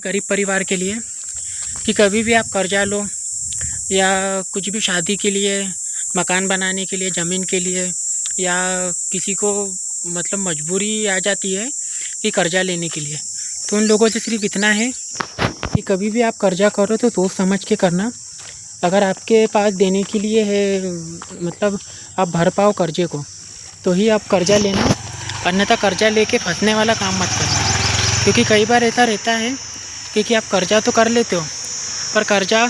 गरीब परिवार के लिए कि कभी भी आप कर्जा लो या कुछ भी शादी के लिए, मकान बनाने के लिए, ज़मीन के लिए, या किसी को मतलब मजबूरी आ जाती है कि कर्जा लेने के लिए, तो उन लोगों से सिर्फ इतना है कि कभी भी आप कर्जा करो तो सोच समझ के करना। अगर आपके पास देने के लिए है, मतलब आप भर पाओ कर्जे को, तो ही आप कर्जा लेना, अन्यथा कर्जा लेके फंसने वाला काम मत करना। क्योंकि कई बार ऐसा रहता है कि आप कर्जा तो कर लेते हो, पर कर्जा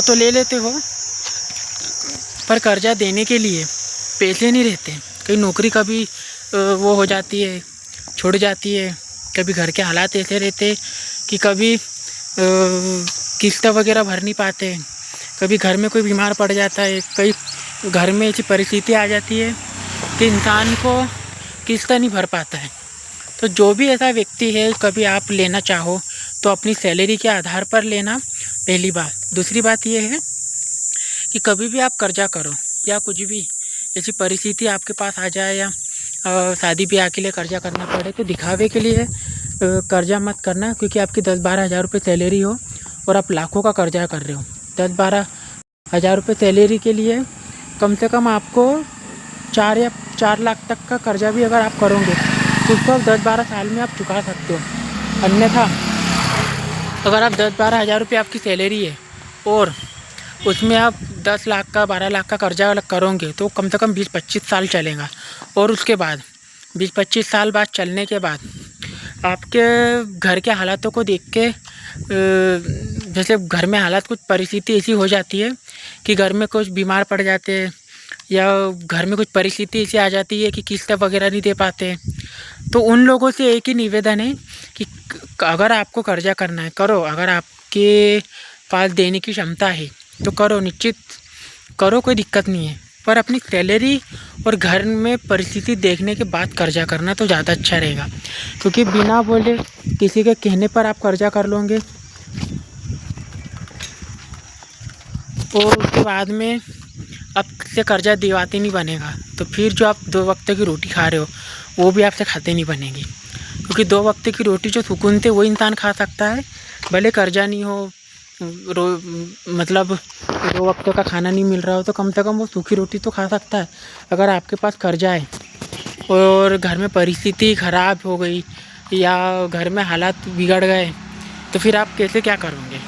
तो ले लेते हो, पर कर्जा देने के लिए पैसे नहीं रहते। कई नौकरी कभी वो हो जाती है, छूट जाती है, कभी घर के हालात ऐसे रहते कि कभी किस्त वगैरह भर नहीं पाते, कभी घर में कोई बीमार पड़ जाता है, कई घर में ऐसी परिस्थिति आ जाती है कि इंसान को किस्त नहीं भर पाता है। तो जो भी ऐसा व्यक्ति है, कभी आप लेना चाहो तो अपनी सैलरी के आधार पर लेना, पहली बात। दूसरी बात ये है कि कभी भी आप कर्जा करो या कुछ भी ऐसी परिस्थिति आपके पास आ जाए या शादी ब्याह के लिए कर्जा करना पड़े, तो दिखावे के लिए कर्जा मत करना। क्योंकि आपकी 10-12 हज़ार रुपये सैलरी हो और आप लाखों का कर्जा कर रहे हो। 10-12 हज़ार रुपये सैलरी के लिए कम से कम आपको 4 लाख तक का कर्जा भी अगर आप करोगे तो उसको आप 10-12 साल में आप चुका सकते हो। अन्यथा अगर आप 10-12 हज़ार रुपये आपकी सैलरी है और उसमें आप 10 लाख का 12 लाख का कर्जा करोगे तो कम से कम 20-25 साल चलेगा। और उसके बाद 20-25 साल बाद चलने के बाद आपके घर के हालातों को देख के, जैसे घर में हालात कुछ परिस्थिति ऐसी हो जाती है कि घर में कुछ बीमार पड़ जाते हैं या घर में कुछ परिस्थिति ऐसी आ जाती है कि किस्त वगैरह नहीं दे पाते, तो उन लोगों से एक ही निवेदन है कि अगर आपको कर्जा करना है करो, अगर आपके पास देने की क्षमता है तो करो, निश्चित करो, कोई दिक्कत नहीं है। पर अपनी सैलरी और घर में परिस्थिति देखने के बाद कर्जा करना तो ज़्यादा अच्छा रहेगा। क्योंकि बिना बोले किसी के कहने पर आप कर्जा कर लोगे और उसके बाद में आपसे कर्जा दिवाते नहीं बनेगा, तो फिर जो आप 2 वक्त की रोटी खा रहे हो वो भी आपसे खाते नहीं बनेगी। क्योंकि 2 वक्त की रोटी जो सुकून से वो इंसान खा सकता है, भले कर्जा नहीं हो, मतलब 2 वक्त का खाना नहीं मिल रहा हो, तो कम से कम वो सूखी रोटी तो खा सकता है। अगर आपके पास कर्जा है और घर में परिस्थिति ख़राब हो गई या घर में हालात बिगड़ गए, तो फिर आप कैसे क्या करोगे?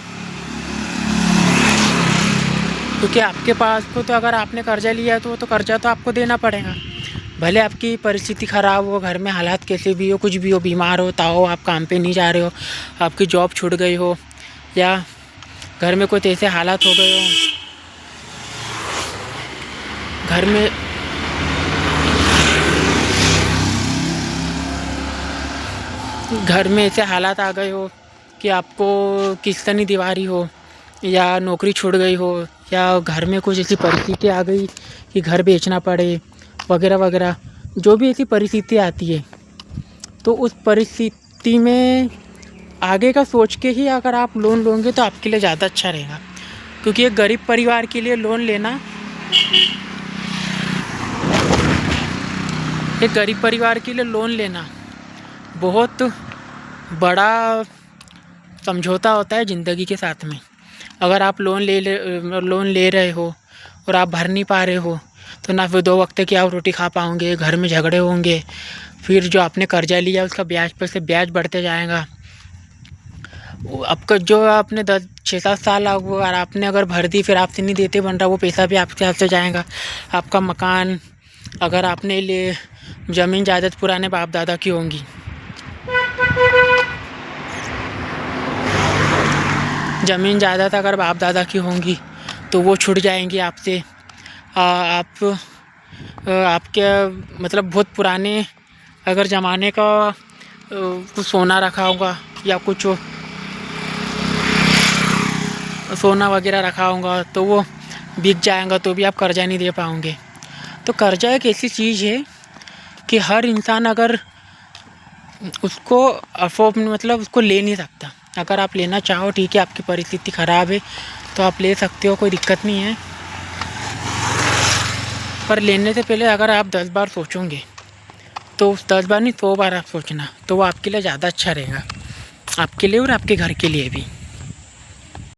क्योंकि आपके पास को तो अगर आपने कर्जा लिया है तो वो तो कर्जा तो आपको देना पड़ेगा। भले आपकी परिस्थिति ख़राब हो, घर में हालात कैसे भी हो, कुछ भी हो, बीमार हो, ताओ, आप काम पे नहीं जा रहे हो, आपकी जॉब छूट गई हो, या घर में कुछ ऐसे हालात हो गए हो, घर में ऐसे हालात आ गए हो कि आपको किस्त नहीं दिवा रही हो, या नौकरी छूट गई हो, या घर में कुछ ऐसी परिस्थिति आ गई कि घर बेचना पड़े वगैरह वगैरह, जो भी ऐसी परिस्थिति आती है, तो उस परिस्थिति में आगे का सोच के ही अगर आप लोन लोगे तो आपके लिए ज़्यादा अच्छा रहेगा। क्योंकि एक गरीब परिवार के लिए लोन लेना, एक गरीब परिवार के लिए लोन लेना बहुत बड़ा समझौता होता है ज़िंदगी के साथ में। अगर आप लोन ले रहे हो और आप भर नहीं पा रहे हो, तो ना फिर 2 वक्त की आप रोटी खा पाओगे, घर में झगड़े होंगे, फिर जो आपने कर्जा लिया उसका ब्याज पर से ब्याज बढ़ते जाएगा। आपका जो आपने 6-7 साल और आपने अगर भर दी, फिर आपसे नहीं देते बन रहा, वो पैसा भी आपके हाथ से जाएगा। आपका मकान, अगर आपने ले ज़मीन जायदाद पुराने बाप दादा की होंगी, ज़मीन जायदाद अगर बाप दादा की होंगी तो वो छूट जाएंगी आपसे। आपके मतलब बहुत पुराने अगर ज़माने का कुछ सोना रखा होगा या कुछ सोना वगैरह रखा होगा तो वो बिक जाएगा, तो भी आप कर्जा नहीं दे पाओगे। तो कर्जा एक ऐसी चीज़ है कि हर इंसान अगर उसको अफोर्ड मतलब उसको ले नहीं सकता। अगर आप लेना चाहो ठीक है, आपकी परिस्थिति ख़राब है तो आप ले सकते हो, कोई दिक्कत नहीं है। पर लेने से पहले अगर आप 10 बार सोचोगे तो 10 बार नहीं 100 बार आप सोचना, तो वो आपके लिए ज़्यादा अच्छा रहेगा, आपके लिए और आपके घर के लिए भी।